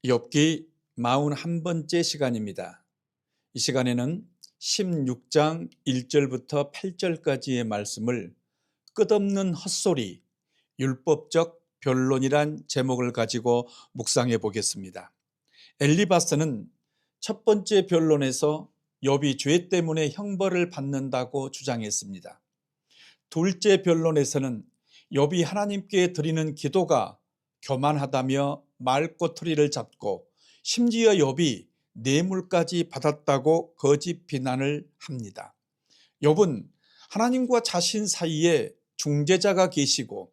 욥기 41번째 시간입니다. 이 시간에는 16장 1절부터 8절까지의 말씀을 끝없는 헛소리, 율법적 변론이란 제목을 가지고 묵상해 보겠습니다. 엘리바스는 첫 번째 변론에서 욥이 죄 때문에 형벌을 받는다고 주장했습니다. 둘째 변론에서는 욥이 하나님께 드리는 기도가 교만하다며 말꼬투리를 잡고 심지어 욥이 뇌물까지 받았다고 거짓 비난을 합니다. 욥은 하나님과 자신 사이에 중재자가 계시고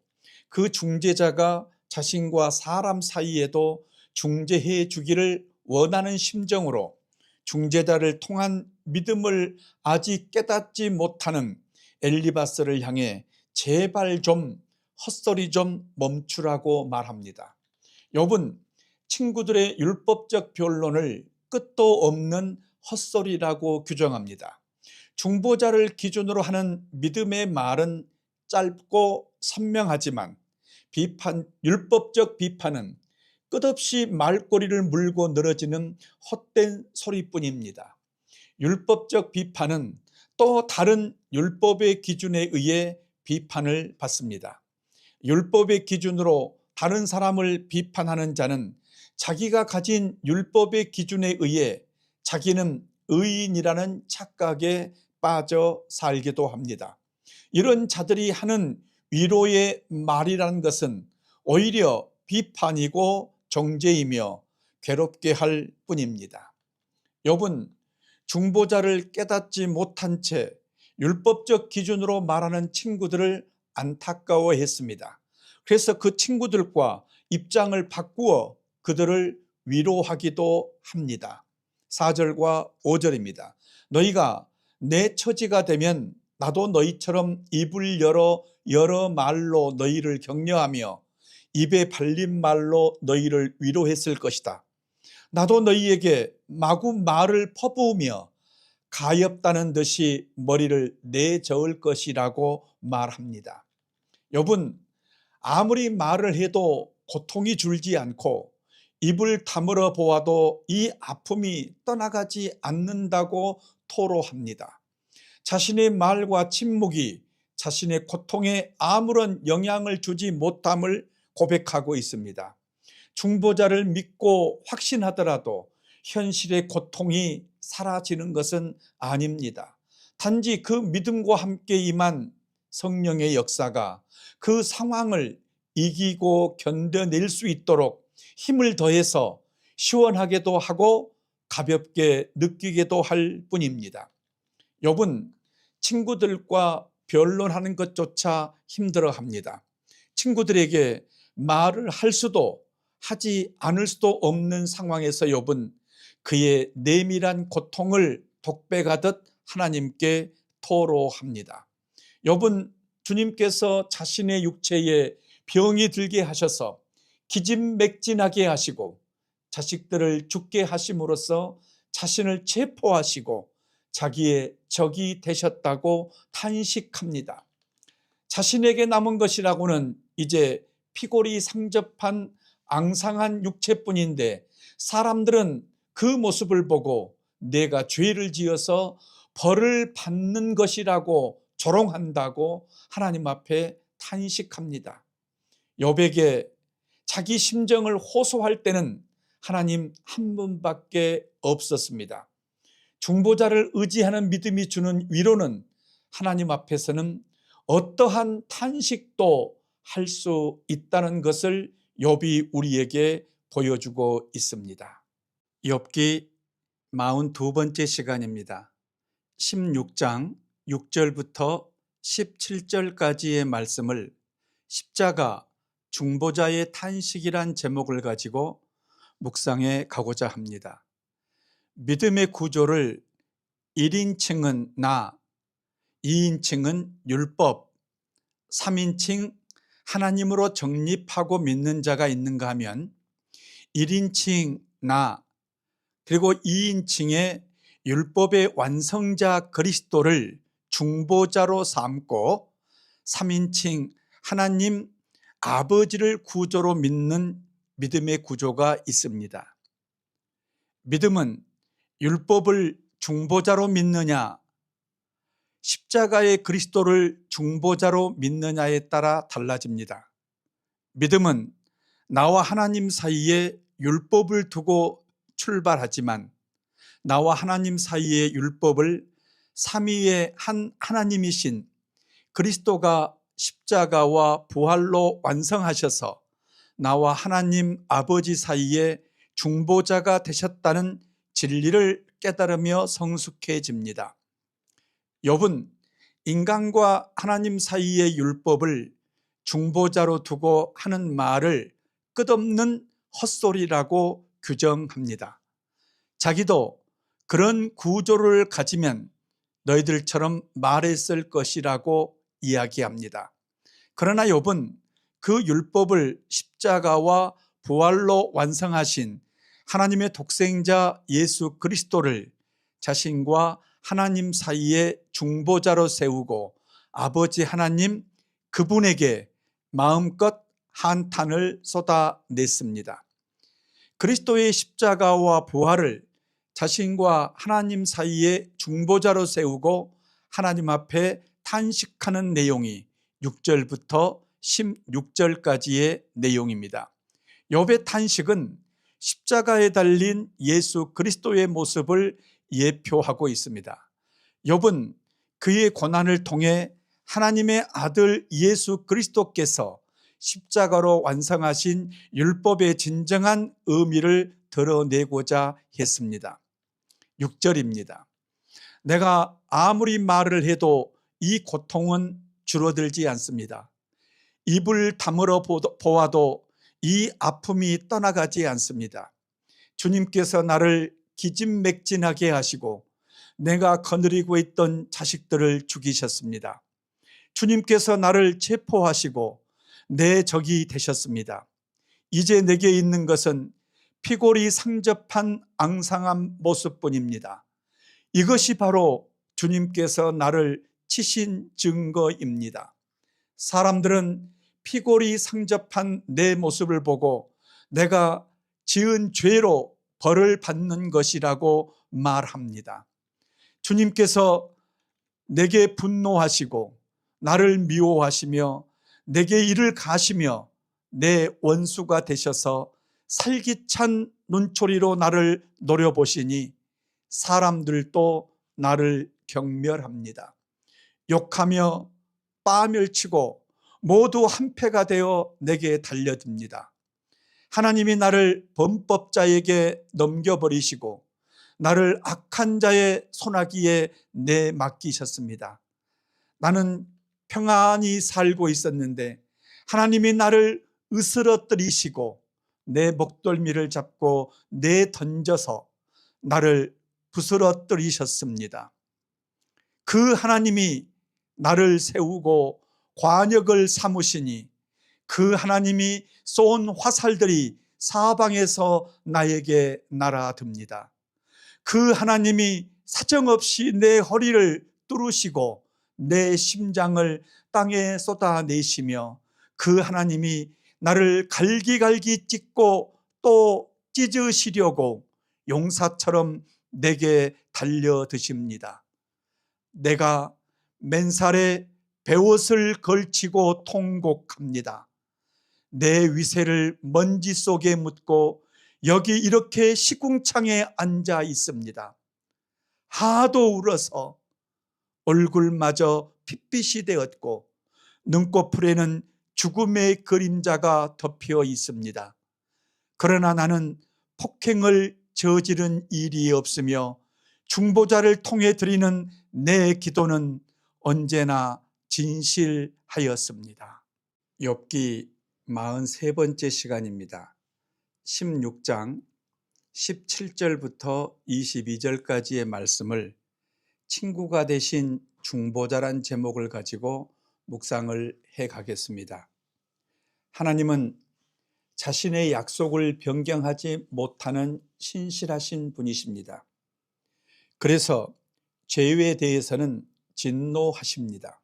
그 중재자가 자신과 사람 사이에도 중재해 주기를 원하는 심정으로 중재자를 통한 믿음을 아직 깨닫지 못하는 엘리바스를 향해 제발 좀 헛소리 좀 멈추라고 말합니다. 욥은 친구들의 율법적 변론을 끝도 없는 헛소리라고 규정합니다. 중보자를 기준으로 하는 믿음의 말은 짧고 선명하지만 율법적 비판은 끝없이 말꼬리를 물고 늘어지는 헛된 소리뿐입니다. 율법적 비판은 또 다른 율법의 기준에 의해 비판을 받습니다. 율법의 기준으로 다른 사람을 비판하는 자는 자기가 가진 율법의 기준에 의해 자기는 의인이라는 착각에 빠져 살기도 합니다. 이런 자들이 하는 위로의 말이라는 것은 오히려 비판이고 정죄이며 괴롭게 할 뿐입니다. 욥은 중보자를 깨닫지 못한 채 율법적 기준으로 말하는 친구들을 안타까워했습니다. 그래서 그 친구들과 입장을 바꾸어 그들을 위로하기도 합니다. 4절과 5절입니다. 너희가 내 처지가 되면 나도 너희처럼 입을 열어 여러 말로 너희를 격려하며 입에 발린 말로 너희를 위로했을 것이다. 나도 너희에게 마구 말을 퍼부으며 가엾다는 듯이 머리를 내저을 것이라고 말합니다. 욥은 아무리 말을 해도 고통이 줄지 않고 입을 다물어 보아도 이 아픔이 떠나가지 않는다고 토로합니다. 자신의 말과 침묵이 자신의 고통에 아무런 영향을 주지 못함을 고백하고 있습니다. 중보자를 믿고 확신하더라도 현실의 고통이 사라지는 것은 아닙니다. 단지 그 믿음과 함께 임한 성령의 역사가 그 상황을 이기고 견뎌낼 수 있도록 힘을 더해서 시원하게도 하고 가볍게 느끼게도 할 뿐입니다. 욥은 친구들과 변론하는 것조차 힘들어합니다. 친구들에게 말을 할 수도 하지 않을 수도 없는 상황에서 욥은 그의 내밀한 고통을 독백하듯 하나님께 토로합니다. 욥은 주님께서 자신의 육체에 병이 들게 하셔서 기진맥진하게 하시고 자식들을 죽게 하심으로써 자신을 체포하시고 자기의 적이 되셨다고 탄식합니다. 자신에게 남은 것이라고는 이제 피골이 상접한 앙상한 육체뿐인데 사람들은 그 모습을 보고 내가 죄를 지어서 벌을 받는 것이라고 조롱한다고 하나님 앞에 탄식합니다. 욥에게 자기 심정을 호소할 때는 하나님 한 분밖에 없었습니다. 중보자를 의지하는 믿음이 주는 위로는 하나님 앞에서는 어떠한 탄식도 할 수 있다는 것을 욥이 우리에게 보여주고 있습니다. 욥기 42번째 시간입니다. 16장 6절부터 17절까지의 말씀을 십자가 중보자의 탄식이란 제목을 가지고 묵상해 가고자 합니다. 믿음의 구조를 1인칭은 나, 2인칭은 율법, 3인칭 하나님으로 정립하고 믿는 자가 있는가 하면 1인칭 나 그리고 2인칭의 율법의 완성자 그리스도를 중보자로 삼고 3인칭 하나님 아버지를 구조로 믿는 믿음의 구조가 있습니다. 믿음은 율법을 중보자로 믿느냐, 십자가의 그리스도를 중보자로 믿느냐에 따라 달라집니다. 믿음은 나와 하나님 사이에 율법을 두고 출발하지만 나와 하나님 사이의 율법을 삼위의 한 하나님이신 그리스도가 십자가와 부활로 완성하셔서 나와 하나님 아버지 사이에 중보자가 되셨다는 진리를 깨달으며 성숙해집니다. 욥은 인간과 하나님 사이의 율법을 중보자로 두고 하는 말을 끝없는 헛소리라고 규정합니다. 자기도 그런 구조를 가지면 너희들처럼 말했을 것이라고 이야기합니다. 그러나 욥은 그 율법을 십자가와 부활로 완성하신 하나님의 독생자 예수 그리스도를 자신과 하나님 사이에 중보자로 세우고 아버지 하나님 그분에게 마음껏 한탄을 쏟아냈습니다. 그리스도의 십자가와 부활을 자신과 하나님 사이에 중보자로 세우고 하나님 앞에 탄식하는 내용이 6절부터 16절까지의 내용입니다. 욥의 탄식은 십자가에 달린 예수 그리스도의 모습을 예표하고 있습니다. 욥은 그의 고난을 통해 하나님의 아들 예수 그리스도께서 십자가로 완성하신 율법의 진정한 의미를 드러내고자 했습니다. 6절입니다. 내가 아무리 말을 해도 이 고통은 줄어들지 않습니다. 입을 다물어 보아도 이 아픔이 떠나가지 않습니다. 주님께서 나를 기진맥진하게 하시고 내가 거느리고 있던 자식들을 죽이셨습니다. 주님께서 나를 체포하시고 내 적이 되셨습니다. 이제 내게 있는 것은 피골이 상접한 앙상한 모습뿐입니다. 이것이 바로 주님께서 나를 치신 증거입니다. 사람들은 피골이 상접한 내 모습을 보고 내가 지은 죄로 벌을 받는 것이라고 말합니다. 주님께서 내게 분노하시고 나를 미워하시며 내게 이를 가시며 내 원수가 되셔서 살기찬 눈초리로 나를 노려보시니 사람들도 나를 경멸합니다. 욕하며 빠멸치고 모두 한패가 되어 내게 달려듭니다. 하나님이 나를 범법자에게 넘겨버리시고 나를 악한 자의 손아귀에 내맡기셨습니다. 나는 평안히 살고 있었는데 하나님이 나를 으스러뜨리시고 내 목덜미를 잡고 내던져서 나를 부스러뜨리셨습니다. 그 하나님이 나를 세우고 관역을 삼으시니 그 하나님이 쏜 화살들이 사방에서 나에게 날아듭니다. 그 하나님이 사정없이 내 허리를 뚫으시고 내 심장을 땅에 쏟아내시며 그 하나님이 나를 갈기갈기 찢고 또 찢으시려고 용사처럼 내게 달려드십니다. 내가 맨살에 베옷을 걸치고 통곡합니다. 내 위세를 먼지 속에 묻고 여기 이렇게 시궁창에 앉아 있습니다. 하도 울어서 얼굴마저 핏빛이 되었고 눈꺼풀에는 죽음의 그림자가 덮여 있습니다. 그러나 나는 폭행을 저지른 일이 없으며 중보자를 통해 드리는 내 기도는 언제나 진실하였습니다. 욥기 43번째 시간입니다. 16장 17절부터 22절까지의 말씀을 친구가 되신 중보자란 제목을 가지고 묵상을 해 가겠습니다. 하나님은 자신의 약속을 변경하지 못하는 신실하신 분이십니다. 그래서 죄에 대해서는 진노하십니다.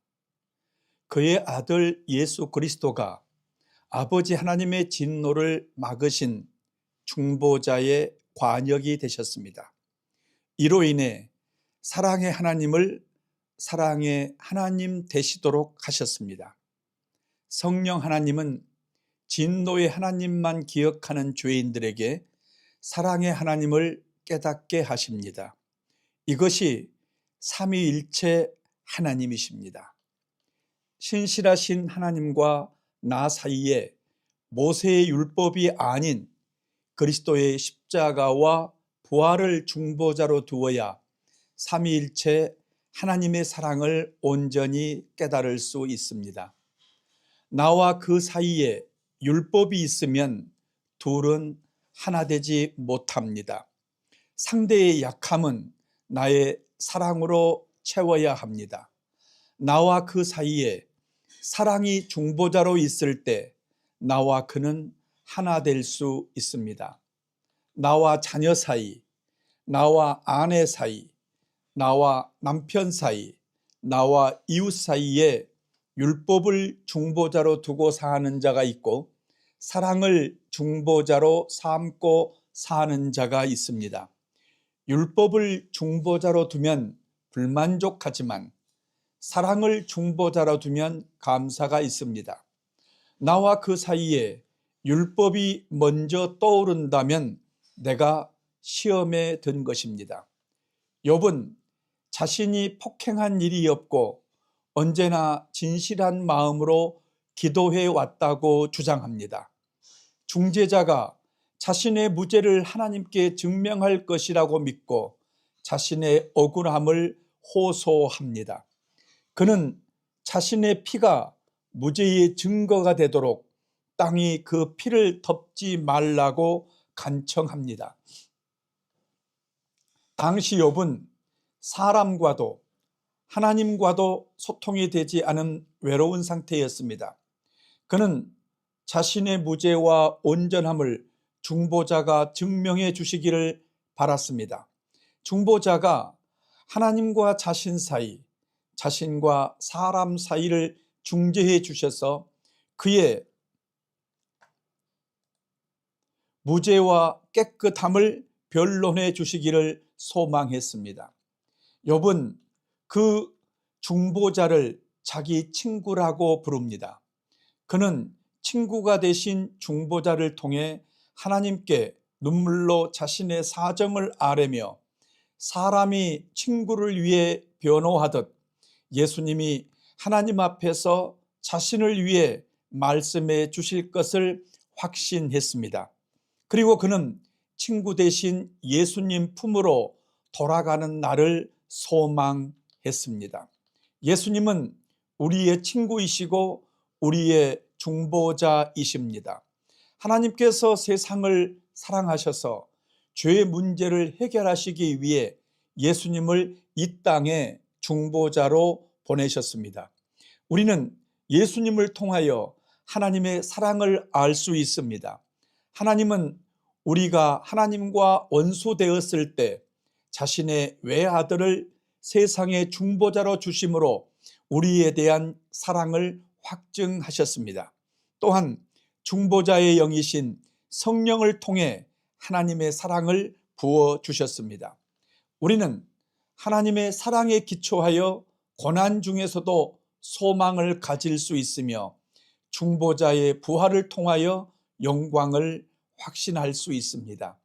그의 아들 예수 그리스도가 아버지 하나님의 진노를 막으신 중보자의 관역이 되셨습니다. 이로 인해 사랑의 하나님을 사랑의 하나님 되시도록 하셨습니다. 성령 하나님은 진노의 하나님만 기억하는 죄인들에게 사랑의 하나님을 깨닫게 하십니다. 이것이 삼위일체 하나님이십니다. 신실하신 하나님과 나 사이에 모세의 율법이 아닌 그리스도의 십자가와 부활을 중보자로 두어야 삼위일체 하나님의 사랑을 온전히 깨달을 수 있습니다. 나와 그 사이에 율법이 있으면 둘은 하나 되지 못합니다. 상대의 약함은 나의 사랑으로 채워야 합니다. 나와 그 사이에 사랑이 중보자로 있을 때 나와 그는 하나 될 수 있습니다. 나와 자녀 사이, 나와 아내 사이, 나와 남편 사이, 나와 이웃 사이에 율법을 중보자로 두고 사는 자가 있고 사랑을 중보자로 삼고 사는 자가 있습니다. 율법을 중보자로 두면 불만족하지만 사랑을 중보자로 두면 감사가 있습니다. 나와 그 사이에 율법이 먼저 떠오른다면 내가 시험에 든 것입니다. 욥은 자신이 폭행한 일이 없고 언제나 진실한 마음으로 기도해 왔다고 주장합니다. 중재자가 자신의 무죄를 하나님께 증명할 것이라고 믿고 자신의 억울함을 호소합니다. 그는 자신의 피가 무죄의 증거가 되도록 땅이 그 피를 덮지 말라고 간청합니다. 당시 욥은 사람과도 하나님과도 소통이 되지 않은 외로운 상태였습니다. 그는 자신의 무죄와 온전함을 중보자가 증명해 주시기를 바랐습니다. 중보자가 하나님과 자신 사이, 자신과 사람 사이를 중재해 주셔서 그의 무죄와 깨끗함을 변론해 주시기를 소망했습니다. 욥은 그 중보자를 자기 친구라고 부릅니다. 그는 친구가 되신 중보자를 통해 하나님께 눈물로 자신의 사정을 아뢰며 사람이 친구를 위해 변호하듯 예수님이 하나님 앞에서 자신을 위해 말씀해 주실 것을 확신했습니다. 그리고 그는 친구 대신 예수님 품으로 돌아가는 날을 소망했습니다. 예수님은 우리의 친구이시고 우리의 중보자이십니다. 하나님께서 세상을 사랑하셔서 죄의 문제를 해결하시기 위해 예수님을 이 땅에 중보자로 보내셨습니다. 우리는 예수님을 통하여 하나님의 사랑을 알 수 있습니다. 하나님은 우리가 하나님과 원수되었을 때 자신의 외아들을 세상의 중보자로 주심으로 우리에 대한 사랑을 확증하셨습니다. 또한 중보자의 영이신 성령을 통해 하나님의 사랑을 부어주셨습니다. 우리는 하나님의 사랑에 기초하여 고난 중에서도 소망을 가질 수 있으며 중보자의 부활을 통하여 영광을 확신할 수 있습니다.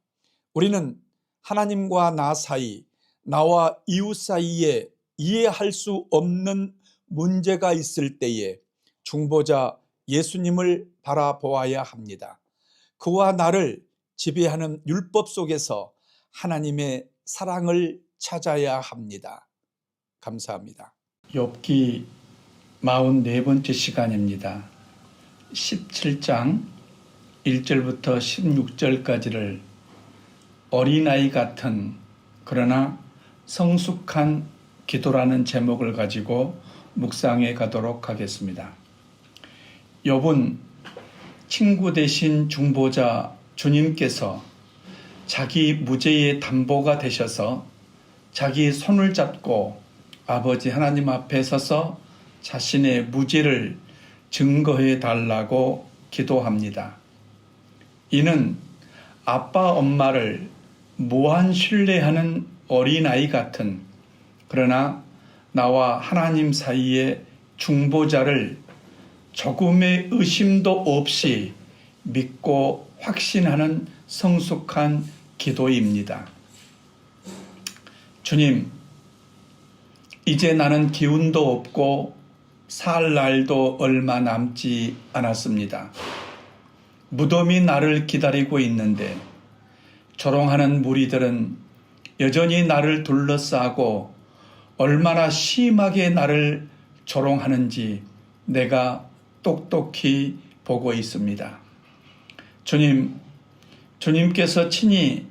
우리는 하나님과 나 사이, 나와 이웃 사이에 이해할 수 없는 문제가 있을 때에 중보자 예수님을 바라보아야 합니다. 그와 나를 지배하는 율법 속에서 하나님의 사랑을 찾아야 합니다. 감사합니다. 욥기 44번째 시간입니다. 17장 1절부터 16절까지를 어린아이 같은 그러나 성숙한 기도라는 제목을 가지고 묵상해 가도록 하겠습니다. 욥은 친구 되신 중보자 주님께서 자기 무죄의 담보가 되셔서 자기 손을 잡고 아버지 하나님 앞에 서서 자신의 무죄를 증거해 달라고 기도합니다. 이는 아빠 엄마를 무한 신뢰하는 어린아이 같은, 그러나 나와 하나님 사이의 중보자를 조금의 의심도 없이 믿고 확신하는 성숙한 기도입니다. 주님, 이제 나는 기운도 없고 살 날도 얼마 남지 않았습니다. 무덤이 나를 기다리고 있는데 조롱하는 무리들은 여전히 나를 둘러싸고 얼마나 심하게 나를 조롱하는지 내가 똑똑히 보고 있습니다. 주님, 주님께서 친히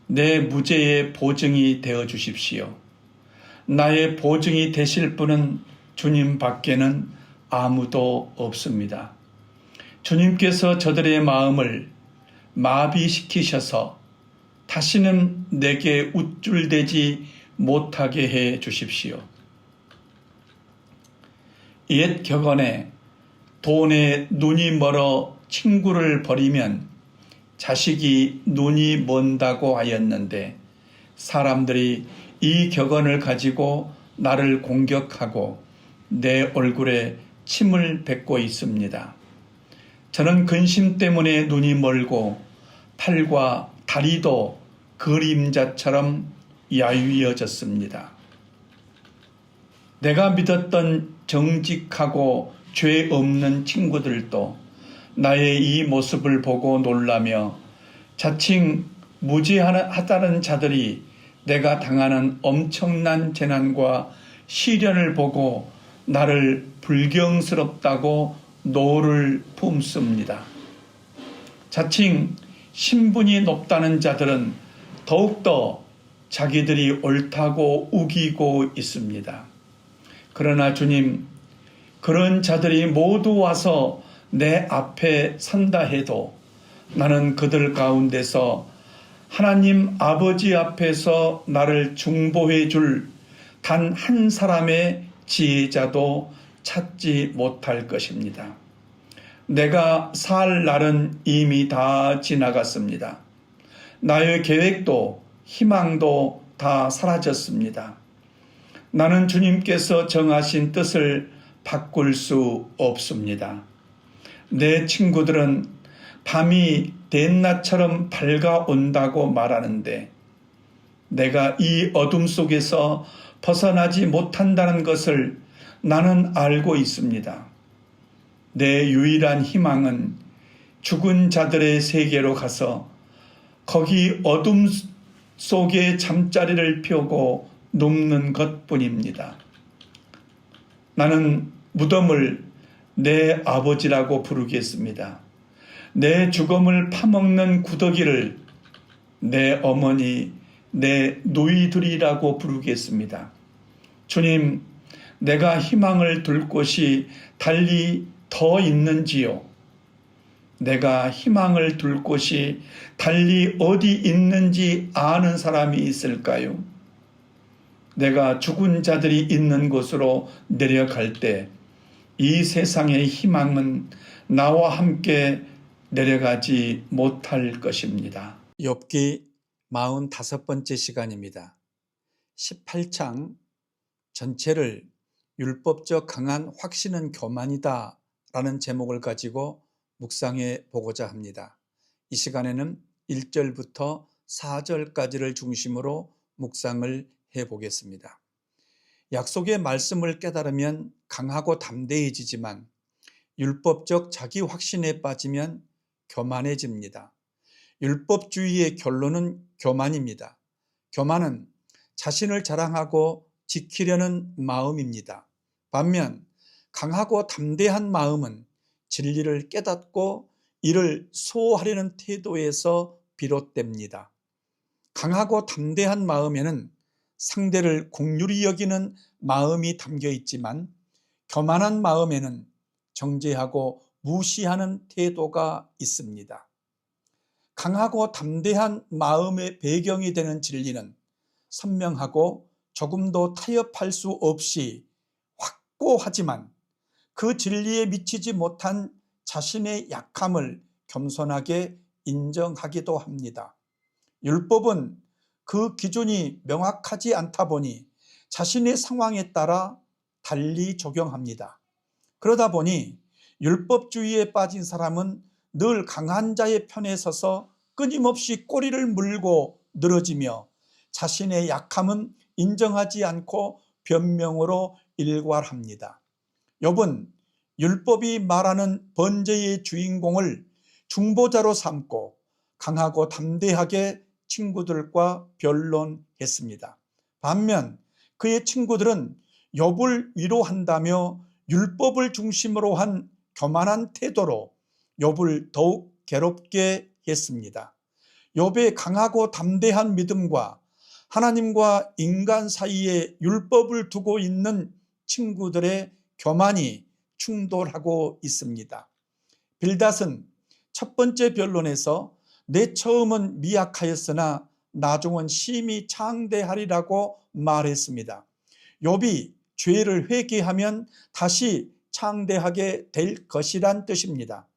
내 무죄의 보증이 되어 주십시오. 나의 보증이 되실 분은 주님 밖에는 아무도 없습니다. 주님께서 저들의 마음을 마비시키셔서 다시는 내게 우쭐대지 못하게 해 주십시오. 옛 격언에 돈에 눈이 멀어 친구를 버리면 자식이 눈이 먼다고 하였는데, 사람들이 이 격언을 가지고 나를 공격하고 내 얼굴에 침을 뱉고 있습니다. 저는 근심 때문에 눈이 멀고 팔과 다리도 그림자처럼 야위어졌습니다. 내가 믿었던 정직하고 죄 없는 친구들도 나의 이 모습을 보고 놀라며 자칭 무지하다는 자들이 내가 당하는 엄청난 재난과 시련을 보고 나를 불경스럽다고 노를 품습니다. 자칭 신분이 높다는 자들은 더욱더 자기들이 옳다고 우기고 있습니다. 그러나 주님, 그런 자들이 모두 와서 내 앞에 선다 해도 나는 그들 가운데서 하나님 아버지 앞에서 나를 중보해 줄 단 한 사람의 지혜자도 찾지 못할 것입니다. 내가 살 날은 이미 다 지나갔습니다. 나의 계획도 희망도 다 사라졌습니다. 나는 주님께서 정하신 뜻을 바꿀 수 없습니다. 내 친구들은 밤이 대낮처럼 밝아온다고 말하는데 내가 이 어둠 속에서 벗어나지 못한다는 것을 나는 알고 있습니다. 내 유일한 희망은 죽은 자들의 세계로 가서 거기 어둠 속에 잠자리를 펴고 눕는 것뿐입니다. 나는 무덤을 내 아버지라고 부르겠습니다. 내 죽음을 파먹는 구더기를 내 어머니, 내 누이들이라고 부르겠습니다. 주님, 내가 희망을 둘 곳이 달리 더 있는지요? 내가 희망을 둘 곳이 달리 어디 있는지 아는 사람이 있을까요? 내가 죽은 자들이 있는 곳으로 내려갈 때 이 세상의 희망은 나와 함께 내려가지 못할 것입니다. 욥기 45번째 시간입니다. 18장 전체를 율법적 강한 확신은 교만이다 라는 제목을 가지고 묵상해 보고자 합니다. 이 시간에는 1절부터 4절까지를 중심으로 묵상을 해 보겠습니다. 약속의 말씀을 깨달으면 강하고 담대해지지만 율법적 자기 확신에 빠지면 교만해집니다. 율법주의의 결론은 교만입니다. 교만은 자신을 자랑하고 지키려는 마음입니다. 반면 강하고 담대한 마음은 진리를 깨닫고 이를 수호하려는 태도에서 비롯됩니다. 강하고 담대한 마음에는 상대를 긍휼히 여기는 마음이 담겨 있지만 교만한 마음에는 정죄하고 무시하는 태도가 있습니다. 강하고 담대한 마음의 배경이 되는 진리는 선명하고 조금도 타협할 수 없이 확고하지만 그 진리에 미치지 못한 자신의 약함을 겸손하게 인정하기도 합니다. 율법은 그 기준이 명확하지 않다 보니 자신의 상황에 따라 달리 적용합니다. 그러다 보니 율법주의에 빠진 사람은 늘 강한 자의 편에 서서 끊임없이 꼬리를 물고 늘어지며 자신의 약함은 인정하지 않고 변명으로 일괄합니다. 욥은 율법이 말하는 번제의 주인공을 중보자로 삼고 강하고 담대하게 친구들과 변론했습니다. 반면 그의 친구들은 욥을 위로한다며 율법을 중심으로 한 교만한 태도로 욥을 더욱 괴롭게 했습니다. 욥의 강하고 담대한 믿음과 하나님과 인간 사이에 율법을 두고 있는 친구들의 교만이 충돌하고 있습니다. 빌닷은 첫 번째 변론에서 내 처음은 미약하였으나 나중은 심히 창대하리라고 말했습니다. 욥이 죄를 회개하면 다시 창대하게 될 것이란 뜻입니다.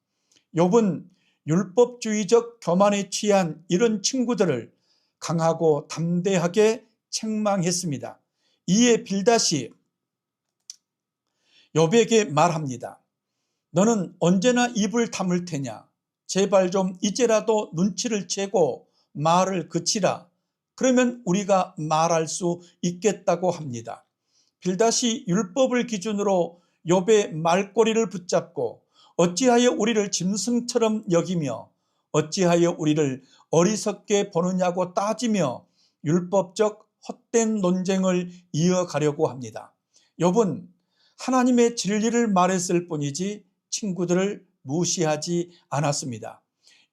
욥은 율법주의적 교만에 취한 이런 친구들을 강하고 담대하게 책망했습니다. 이에 빌닷이 욥에게 말합니다. 너는 언제나 입을 다물 테냐? 제발 좀 이제라도 눈치를 채고 말을 그치라. 그러면 우리가 말할 수 있겠다고 합니다. 빌닷이 율법을 기준으로 욥의 말꼬리를 붙잡고 어찌하여 우리를 짐승처럼 여기며 어찌하여 우리를 어리석게 보느냐고 따지며 율법적 헛된 논쟁을 이어가려고 합니다. 욥은 하나님의 진리를 말했을 뿐이지 친구들을 무시하지 않았습니다.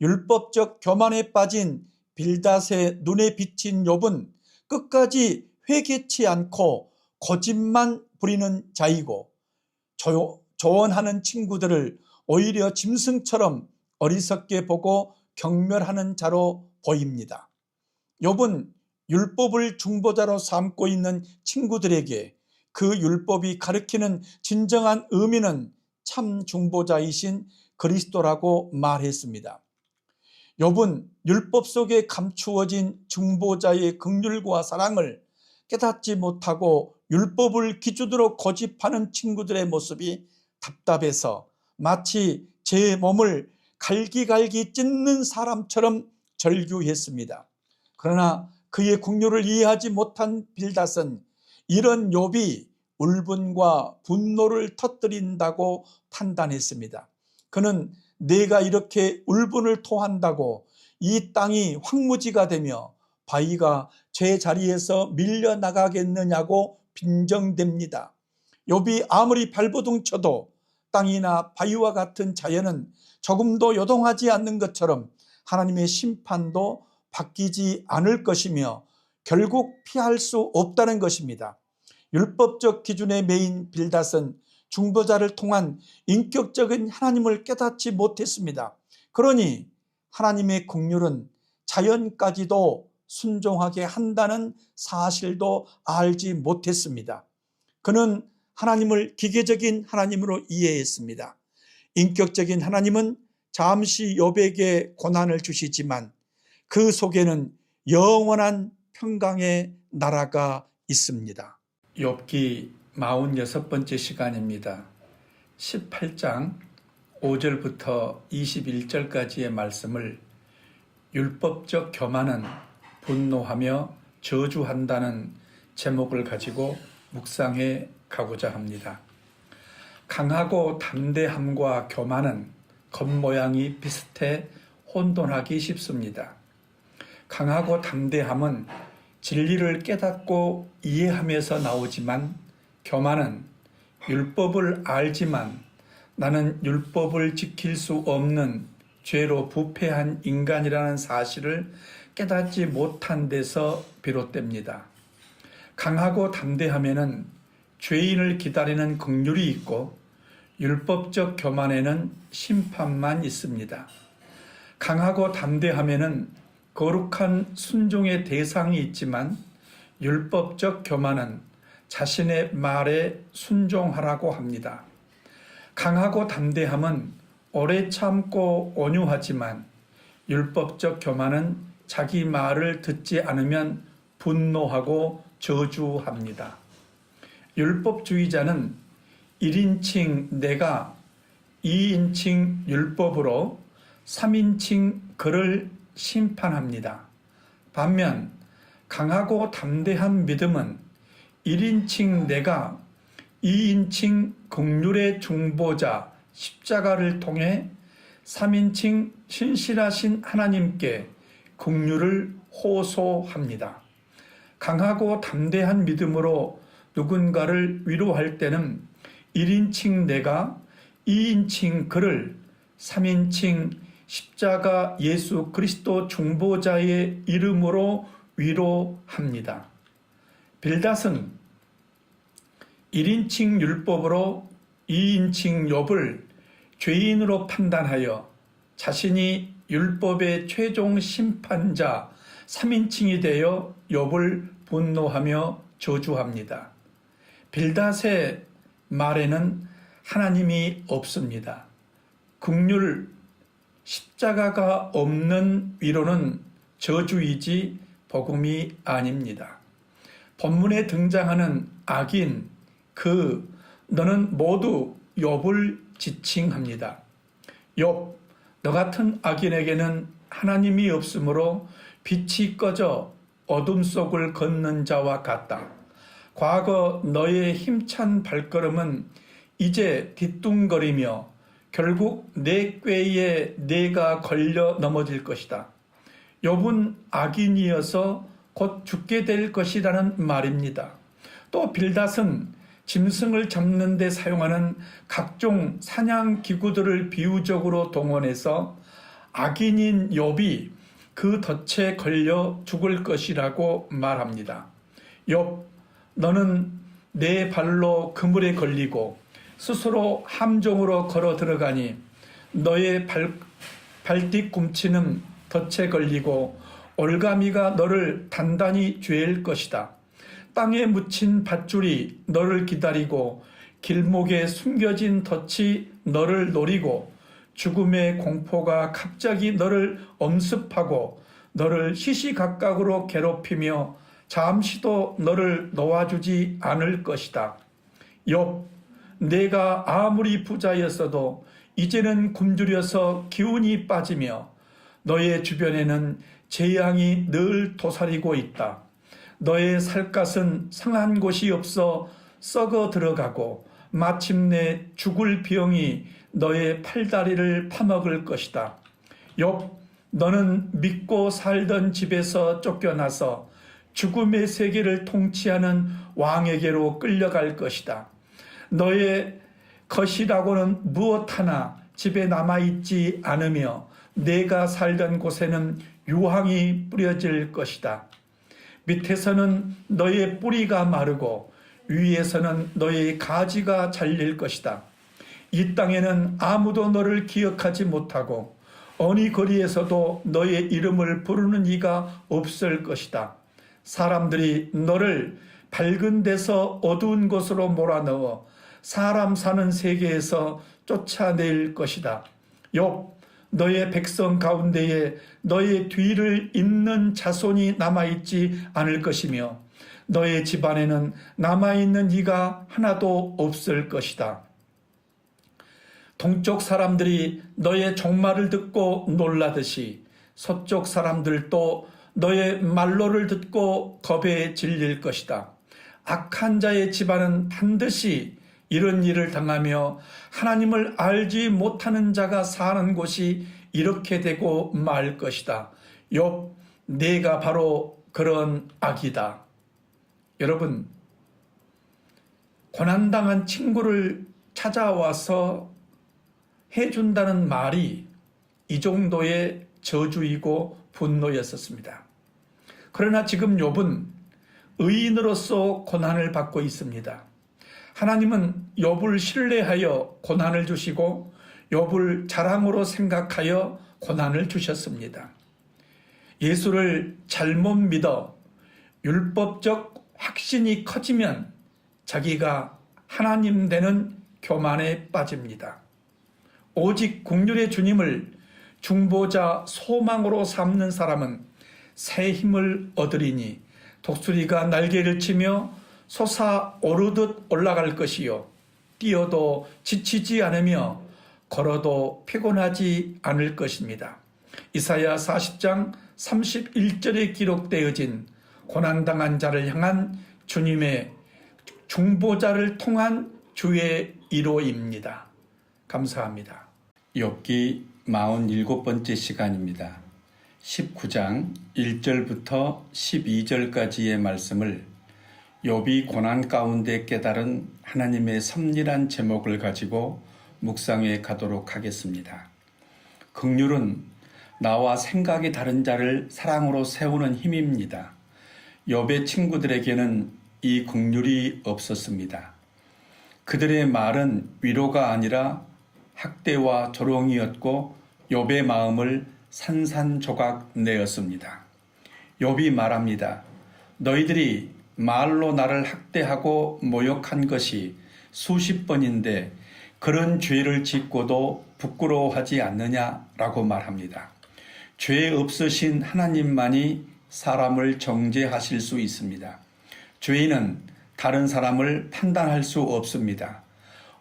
율법적 교만에 빠진 빌닷의 눈에 비친 욥은 끝까지 회개치 않고 고집만 부리는 자이고 조언하는 친구들을 오히려 짐승처럼 어리석게 보고 경멸하는 자로 보입니다. 욥은 율법을 중보자로 삼고 있는 친구들에게 그 율법이 가리키는 진정한 의미는 참 중보자이신 그리스도라고 말했습니다. 욥은 율법 속에 감추어진 중보자의 긍휼과 사랑을 깨닫지 못하고 율법을 기준으로 고집하는 친구들의 모습이 답답해서 마치 제 몸을 갈기갈기 찢는 사람처럼 절규했습니다. 그러나 그의 긍휼을 이해하지 못한 빌닷은 이런 욥이 울분과 분노를 터뜨린다고 판단했습니다. 그는 내가 이렇게 울분을 토한다고 이 땅이 황무지가 되며 바위가 제 자리에서 밀려나가겠느냐고 빈정댑니다. 욥이 아무리 발버둥 쳐도 땅이나 바위와 같은 자연은 조금도 요동하지 않는 것처럼 하나님의 심판도 바뀌지 않을 것이며 결국 피할 수 없다는 것입니다. 율법적 기준에 매인 빌닷은 중보자를 통한 인격적인 하나님을 깨닫지 못했습니다. 그러니 하나님의 긍휼은 자연까지도 순종하게 한다는 사실도 알지 못했습니다. 그는 하나님을 기계적인 하나님으로 이해했습니다. 인격적인 하나님은 잠시 욥에게 고난을 주시지만 그 속에는 영원한 평강의 나라가 있습니다. 욥기 46번째 시간입니다. 18장 5절부터 21절까지의 말씀을 율법적 교만은 분노하며 저주한다는 제목을 가지고 묵상해 가고자 합니다. 강하고 담대함과 교만은 겉모양이 비슷해 혼돈하기 쉽습니다. 강하고 담대함은 진리를 깨닫고 이해하면서 나오지만 교만은 율법을 알지만 나는 율법을 지킬 수 없는 죄로 부패한 인간이라는 사실을 깨닫지 못한 데서 비롯됩니다. 강하고 담대함에는 죄인을 기다리는 긍휼이 있고 율법적 교만에는 심판만 있습니다. 강하고 담대함에는 거룩한 순종의 대상이 있지만 율법적 교만은 자신의 말에 순종하라고 합니다. 강하고 담대함은 오래 참고 온유하지만 율법적 교만은 자기 말을 듣지 않으면 분노하고 저주합니다. 율법주의자는 1인칭 내가 2인칭 율법으로 3인칭 그를 심판합니다. 반면 강하고 담대한 믿음은 1인칭 내가 2인칭 긍휼의 중보자 십자가를 통해 3인칭 신실하신 하나님께 긍휼을 호소합니다. 강하고 담대한 믿음으로 누군가를 위로할 때는 1인칭 내가 2인칭 그를 3인칭 십자가 예수 그리스도 중보자의 이름으로 위로합니다. 빌닷은 1인칭 율법으로 2인칭 욥을 죄인으로 판단하여 자신이 율법의 최종 심판자 3인칭이 되어 욥을 분노하며 저주합니다. 빌닷의 말에는 하나님이 없습니다. 긍휼, 십자가가 없는 위로는 저주이지 복음이 아닙니다. 본문에 등장하는 악인, 너는 모두 욥을 지칭합니다. 욥, 너 같은 악인에게는 하나님이 없으므로 빛이 꺼져 어둠 속을 걷는 자와 같다. 과거 너의 힘찬 발걸음은 이제 뒤뚱거리며 결국 내 꾀에 내가 걸려 넘어질 것이다. 욥은 악인이어서 곧 죽게 될 것이라는 말입니다. 또 빌닷은 짐승을 잡는 데 사용하는 각종 사냥 기구들을 비유적으로 동원해서 악인인 욥이 그 덫에 걸려 죽을 것이라고 말합니다. 욥, 너는 내 발로 그물에 걸리고 스스로 함정으로 걸어 들어가니 너의 발뒤꿈치는 덫에 걸리고 올가미가 너를 단단히 죄일 것이다. 땅에 묻힌 밧줄이 너를 기다리고 길목에 숨겨진 덫이 너를 노리고 죽음의 공포가 갑자기 너를 엄습하고 너를 시시각각으로 괴롭히며 잠시도 너를 놓아주지 않을 것이다. 욥, 내가 아무리 부자였어도 이제는 굶주려서 기운이 빠지며 너의 주변에는 재앙이 늘 도사리고 있다. 너의 살갗은 상한 곳이 없어 썩어 들어가고 마침내 죽을 병이 너의 팔다리를 파먹을 것이다. 욥, 너는 믿고 살던 집에서 쫓겨나서 죽음의 세계를 통치하는 왕에게로 끌려갈 것이다. 너의 것이라고는 무엇 하나 집에 남아있지 않으며 내가 살던 곳에는 유황이 뿌려질 것이다. 밑에서는 너의 뿌리가 마르고 위에서는 너의 가지가 잘릴 것이다. 이 땅에는 아무도 너를 기억하지 못하고 어느 거리에서도 너의 이름을 부르는 이가 없을 것이다. 사람들이 너를 밝은 데서 어두운 곳으로 몰아넣어 사람 사는 세계에서 쫓아낼 것이다. 욥, 너의 백성 가운데에 너의 뒤를 잇는 자손이 남아있지 않을 것이며 너의 집안에는 남아있는 이가 하나도 없을 것이다. 동쪽 사람들이 너의 종말을 듣고 놀라듯이 서쪽 사람들도 너의 말로를 듣고 겁에 질릴 것이다. 악한 자의 집안은 반드시 이런 일을 당하며 하나님을 알지 못하는 자가 사는 곳이 이렇게 되고 말 것이다. 욥, 내가 바로 그런 악이다. 여러분, 고난당한 친구를 찾아와서 해준다는 말이 이 정도의 저주이고 분노였었습니다. 그러나 지금 욥은 의인으로서 고난을 받고 있습니다. 하나님은 욥을 신뢰하여 고난을 주시고 욥을 자랑으로 생각하여 고난을 주셨습니다. 예수를 잘못 믿어 율법적 확신이 커지면 자기가 하나님 되는 교만에 빠집니다. 오직 긍휼의 주님을 중보자 소망으로 삼는 사람은 새 힘을 얻으리니 독수리가 날개를 치며 솟아오르듯 올라갈 것이요 뛰어도 지치지 않으며 걸어도 피곤하지 않을 것입니다. 이사야 40장 31절에 기록되어진 고난당한 자를 향한 주님의 중보자를 통한 주의 위로입니다. 감사합니다. 욥기 47번째 시간입니다. 19장 1절부터 12절까지의 말씀을 욥이 고난 가운데 깨달은 하나님의 섭리란 제목을 가지고 묵상해 가도록 하겠습니다. 긍휼은 나와 생각이 다른 자를 사랑으로 세우는 힘입니다. 욥의 친구들에게는 이 긍휼이 없었습니다. 그들의 말은 위로가 아니라 학대와 조롱이었고 욥의 마음을 산산조각 내었습니다. 욥이 말합니다. 너희들이 말로 나를 학대하고 모욕한 것이 수십 번인데 그런 죄를 짓고도 부끄러워하지 않느냐라고 말합니다. 죄 없으신 하나님만이 사람을 정죄하실 수 있습니다. 죄인은 다른 사람을 판단할 수 없습니다.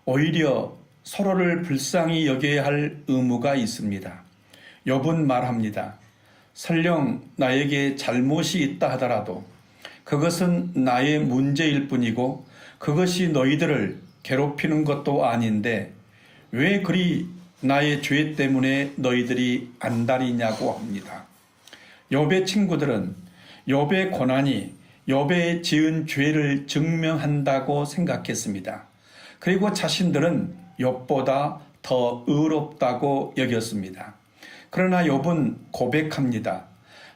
오히려 서로를 불쌍히 여겨야 할 의무가 있습니다. 욥은 말합니다. 설령 나에게 잘못이 있다 하더라도 그것은 나의 문제일 뿐이고 그것이 너희들을 괴롭히는 것도 아닌데 왜 그리 나의 죄 때문에 너희들이 안달이냐고 합니다. 욥의 친구들은 욥의 고난이 욥의 지은 죄를 증명한다고 생각했습니다. 그리고 자신들은 욥보다 더 의롭다고 여겼습니다. 그러나 욥은 고백합니다.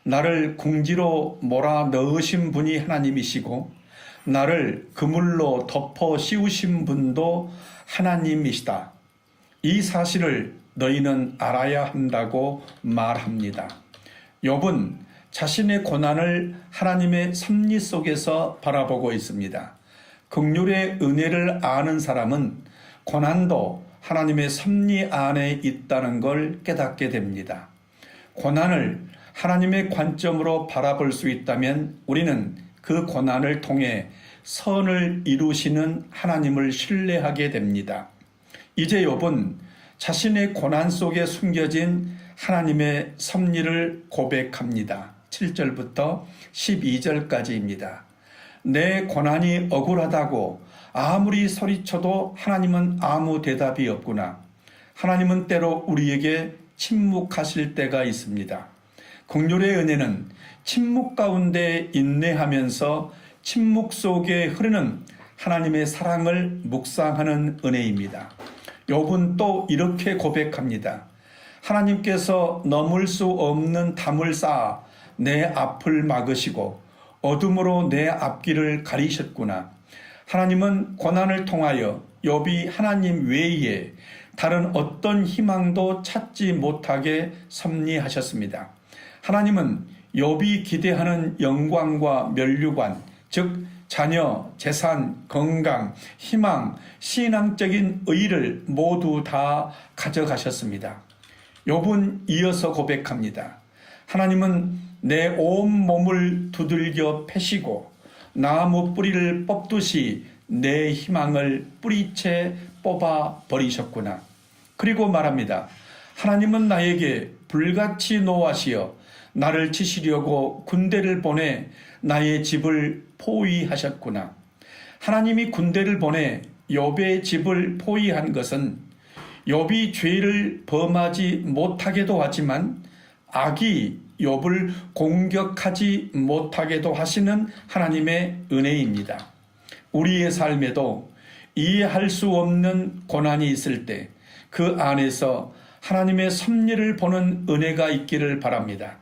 나를 궁지로 몰아넣으신 분이 하나님이시고 나를 그물로 덮어 씌우신 분도 하나님이시다. 이 사실을 너희는 알아야 한다고 말합니다. 욥은 자신의 고난을 하나님의 섭리 속에서 바라보고 있습니다. 긍휼의 은혜를 아는 사람은 고난도 하나님의 섭리 안에 있다는 걸 깨닫게 됩니다. 고난을 하나님의 관점으로 바라볼 수 있다면 우리는 그 고난을 통해 선을 이루시는 하나님을 신뢰하게 됩니다. 이제 욥은 자신의 고난 속에 숨겨진 하나님의 섭리를 고백합니다. 7절부터 12절까지입니다. 내 고난이 억울하다고 아무리 소리쳐도 하나님은 아무 대답이 없구나. 하나님은 때로 우리에게 침묵하실 때가 있습니다. 긍휼의 은혜는 침묵 가운데 인내하면서 침묵 속에 흐르는 하나님의 사랑을 묵상하는 은혜입니다. 욥은 또 이렇게 고백합니다. 하나님께서 넘을 수 없는 담을 쌓아 내 앞을 막으시고 어둠으로 내 앞길을 가리셨구나. 하나님은 고난을 통하여 욥이 하나님 외에 다른 어떤 희망도 찾지 못하게 섭리하셨습니다. 하나님은 욥이 기대하는 영광과 면류관, 즉 자녀, 재산, 건강, 희망, 신앙적인 의의를 모두 다 가져가셨습니다. 욥은 이어서 고백합니다. 하나님은 내 온 몸을 두들겨 패시고 나무 뿌리를 뽑듯이 내 희망을 뿌리채 뽑아 버리셨구나. 그리고 말합니다. 하나님은 나에게 불같이 노하시어 나를 치시려고 군대를 보내 나의 집을 포위하셨구나. 하나님이 군대를 보내 욥의 집을 포위한 것은 욥이 죄를 범하지 못하게도 하지만 악이 욥을 공격하지 못하게도 하시는 하나님의 은혜입니다. 우리의 삶에도 이해할 수 없는 고난이 있을 때 그 안에서 하나님의 섭리를 보는 은혜가 있기를 바랍니다.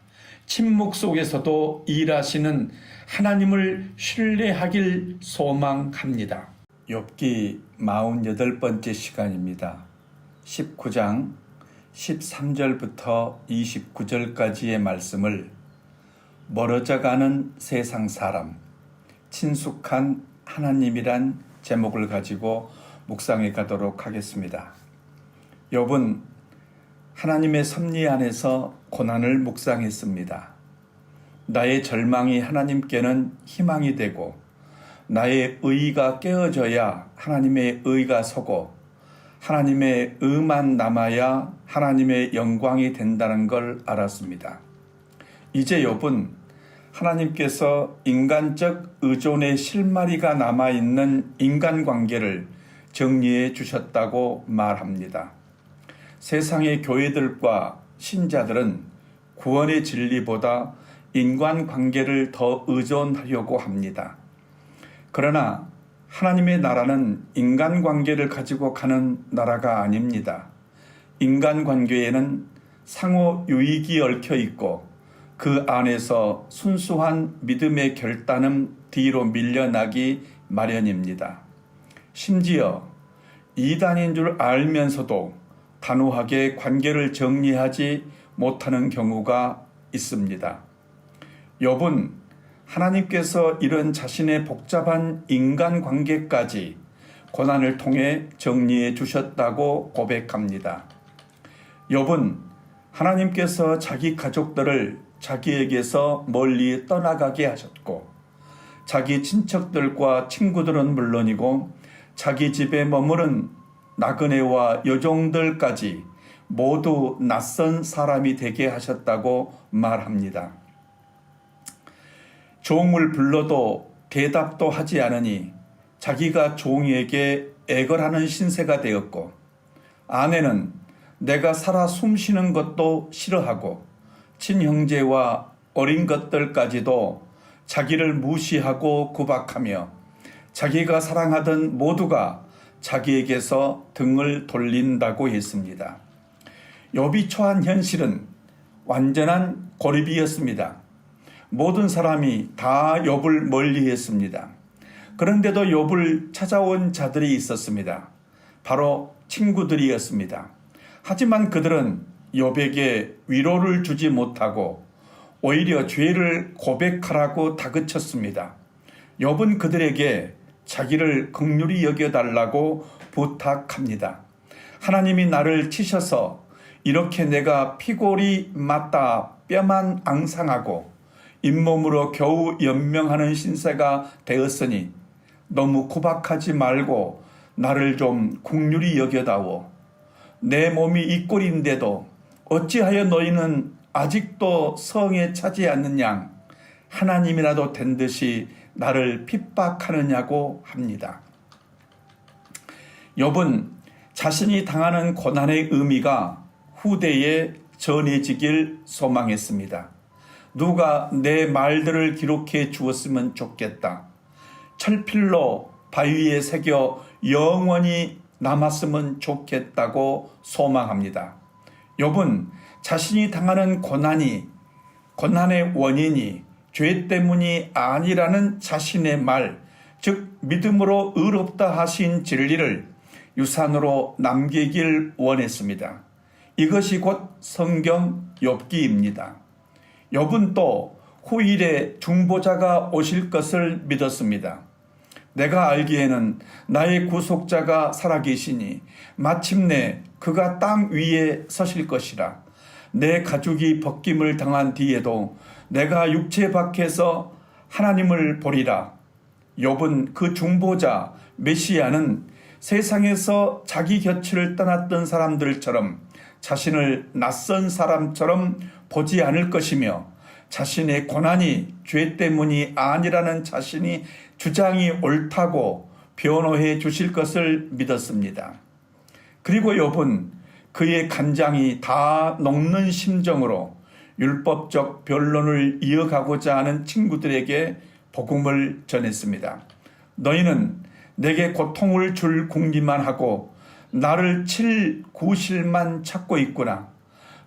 침묵 속에서도 일하시는 하나님을 신뢰하길 소망합니다. 욥기 48번째 시간입니다. 19장 13절부터 29절까지의 말씀을 멀어져가는 세상 사람, 친숙한 하나님이란 제목을 가지고 묵상해 가도록 하겠습니다. 욥은 하나님의 섭리 안에서 고난을 묵상했습니다. 나의 절망이 하나님께는 희망이 되고 나의 의가 깨어져야 하나님의 의가 서고 하나님의 의만 남아야 하나님의 영광이 된다는 걸 알았습니다. 이제 욥은 하나님께서 인간적 의존의 실마리가 남아있는 인간관계를 정리해 주셨다고 말합니다. 세상의 교회들과 신자들은 구원의 진리보다 인간관계를 더 의존하려고 합니다. 그러나 하나님의 나라는 인간관계를 가지고 가는 나라가 아닙니다. 인간관계에는 상호 유익이 얽혀 있고 그 안에서 순수한 믿음의 결단은 뒤로 밀려나기 마련입니다. 심지어 이단인 줄 알면서도 단호하게 관계를 정리하지 못하는 경우가 있습니다. 욥은 하나님께서 이런 자신의 복잡한 인간관계까지 고난을 통해 정리해 주셨다고 고백합니다. 욥은 하나님께서 자기 가족들을 자기에게서 멀리 떠나가게 하셨고 자기 친척들과 친구들은 물론이고 자기 집에 머무른 나그네와 여종들까지 모두 낯선 사람이 되게 하셨다고 말합니다. 종을 불러도 대답도 하지 않으니 자기가 종에게 애걸하는 신세가 되었고 아내는 내가 살아 숨쉬는 것도 싫어하고 친형제와 어린 것들까지도 자기를 무시하고 구박하며 자기가 사랑하던 모두가 자기에게서 등을 돌린다고 했습니다. 욥이 처한 현실은 완전한 고립이었습니다. 모든 사람이 다 욥을 멀리했습니다. 그런데도 욥을 찾아온 자들이 있었습니다. 바로 친구들이었습니다. 하지만 그들은 욥에게 위로를 주지 못하고 오히려 죄를 고백하라고 다그쳤습니다. 욥은 그들에게 자기를 긍휼히 여겨달라고 부탁합니다. 하나님이 나를 치셔서 이렇게 내가 피골이 맞다 뼈만 앙상하고 잇몸으로 겨우 연명하는 신세가 되었으니 너무 구박하지 말고 나를 좀 긍휼히 여겨다오. 내 몸이 이 꼴인데도 어찌하여 너희는 아직도 성에 차지 않느냐 하나님이라도 된 듯이 나를 핍박하느냐고 합니다. 욥은 자신이 당하는 고난의 의미가 후대에 전해지길 소망했습니다. 누가 내 말들을 기록해 주었으면 좋겠다. 철필로 바위에 새겨 영원히 남았으면 좋겠다고 소망합니다. 욥은 자신이 당하는 고난의 원인이 죄 때문이 아니라는 자신의 말, 즉 믿음으로 의롭다 하신 진리를 유산으로 남기길 원했습니다. 이것이 곧 성경 욥기입니다. 욥은 또 후일에 중보자가 오실 것을 믿었습니다. 내가 알기에는 나의 구속자가 살아계시니 마침내 그가 땅 위에 서실 것이라. 내 가죽이 벗김을 당한 뒤에도 내가 육체 밖에서 하나님을 보리라. 욥은 그 중보자 메시아는 세상에서 자기 곁을 떠났던 사람들처럼 자신을 낯선 사람처럼 보지 않을 것이며 자신의 고난이 죄 때문이 아니라는 자신이 주장이 옳다고 변호해 주실 것을 믿었습니다. 그리고 욥은 그의 간장이 다 녹는 심정으로 율법적 변론을 이어가고자 하는 친구들에게 복음을 전했습니다. 너희는 내게 고통을 줄 궁리만 하고 나를 칠 구실만 찾고 있구나.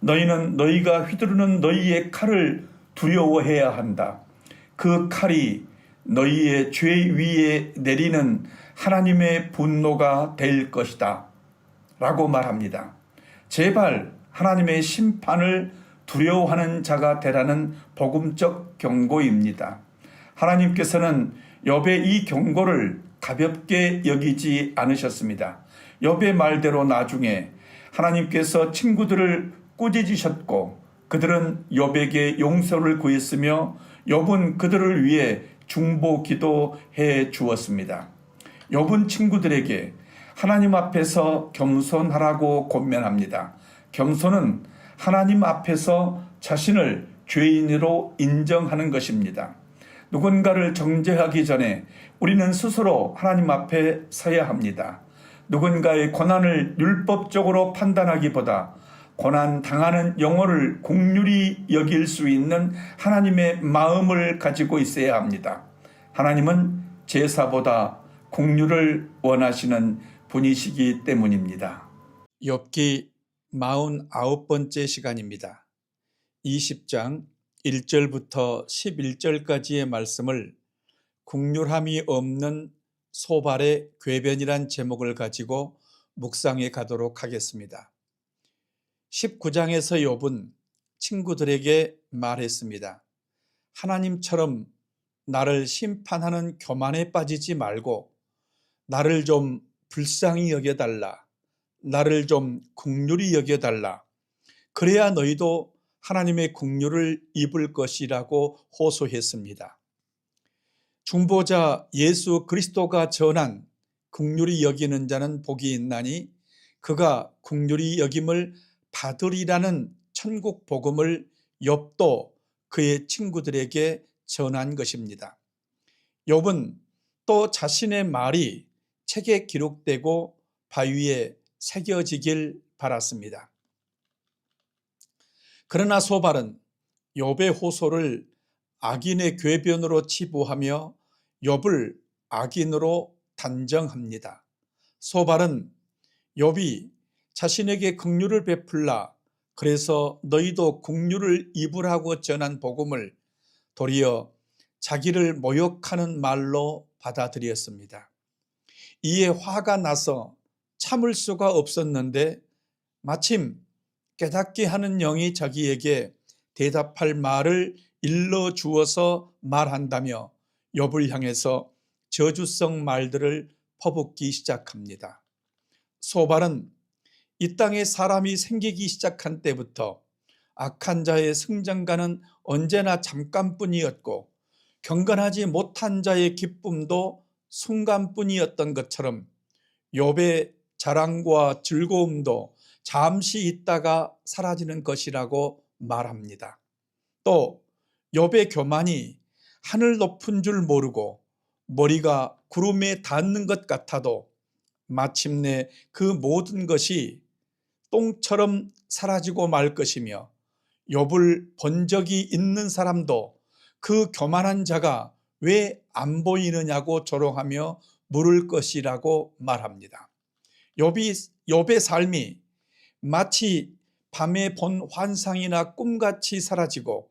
너희는 너희가 휘두르는 너희의 칼을 두려워해야 한다. 그 칼이 너희의 죄 위에 내리는 하나님의 분노가 될 것이다. 라고 말합니다. 제발 하나님의 심판을 두려워하는 자가 되라는 복음적 경고입니다. 하나님께서는 욥의 이 경고를 가볍게 여기지 않으셨습니다. 욥의 말대로 나중에 하나님께서 친구들을 꾸짖으셨고 그들은 욥에게 용서를 구했으며 욥은 그들을 위해 중보 기도해 주었습니다. 욥은 친구들에게 하나님 앞에서 겸손하라고 권면합니다. 겸손은 하나님 앞에서 자신을 죄인으로 인정하는 것입니다. 누군가를 정죄하기 전에 우리는 스스로 하나님 앞에 서야 합니다. 누군가의 고난을 율법적으로 판단하기보다 고난 당하는 영혼을 긍휼히 여길 수 있는 하나님의 마음을 가지고 있어야 합니다. 하나님은 제사보다 긍휼을 원하시는 분이시기 때문입니다. 욥기 49번째 시간입니다. 20장 1절부터 11절까지의 말씀을 긍휼함이 없는 소발의 궤변이란 제목을 가지고 묵상해 가도록 하겠습니다. 19장에서 욥은 친구들에게 말했습니다. 하나님처럼 나를 심판하는 교만에 빠지지 말고 나를 좀 불쌍히 여겨달라. 나를 좀 긍휼히 여겨달라. 그래야 너희도 하나님의 긍휼을 입을 것이라고 호소했습니다. 중보자 예수 그리스도가 전한 긍휼히 여기는 자는 복이 있나니 그가 긍휼히 여김을 받으리라는 천국 복음을 욥도 그의 친구들에게 전한 것입니다. 욥은 또 자신의 말이 책에 기록되고 바위에 새겨지길 바랐습니다. 그러나 소발은 욥의 호소를 악인의 궤변으로 치부하며 욥을 악인으로 단정합니다. 소발은 욥이 자신에게 긍휼을 베풀라 그래서 너희도 긍휼을 입으라고 전한 복음을 도리어 자기를 모욕하는 말로 받아들였습니다. 이에 화가 나서 참을 수가 없었는데 마침 깨닫게 하는 영이 자기에게 대답할 말을 일러주어서 말한다며 욥을 향해서 저주성 말들을 퍼붓기 시작합니다. 소발은 이 땅에 사람이 생기기 시작한 때부터 악한 자의 승전가는 언제나 잠깐뿐이었고 경건하지 못한 자의 기쁨도 순간뿐이었던 것처럼 욥의 자랑과 즐거움도 잠시 있다가 사라지는 것이라고 말합니다. 또 욥의 교만이 하늘 높은 줄 모르고 머리가 구름에 닿는 것 같아도 마침내 그 모든 것이 똥처럼 사라지고 말 것이며 욥을 본 적이 있는 사람도 그 교만한 자가 왜 안 보이느냐고 조롱하며 물을 것이라고 말합니다. 욥의 삶이 마치 밤에 본 환상이나 꿈같이 사라지고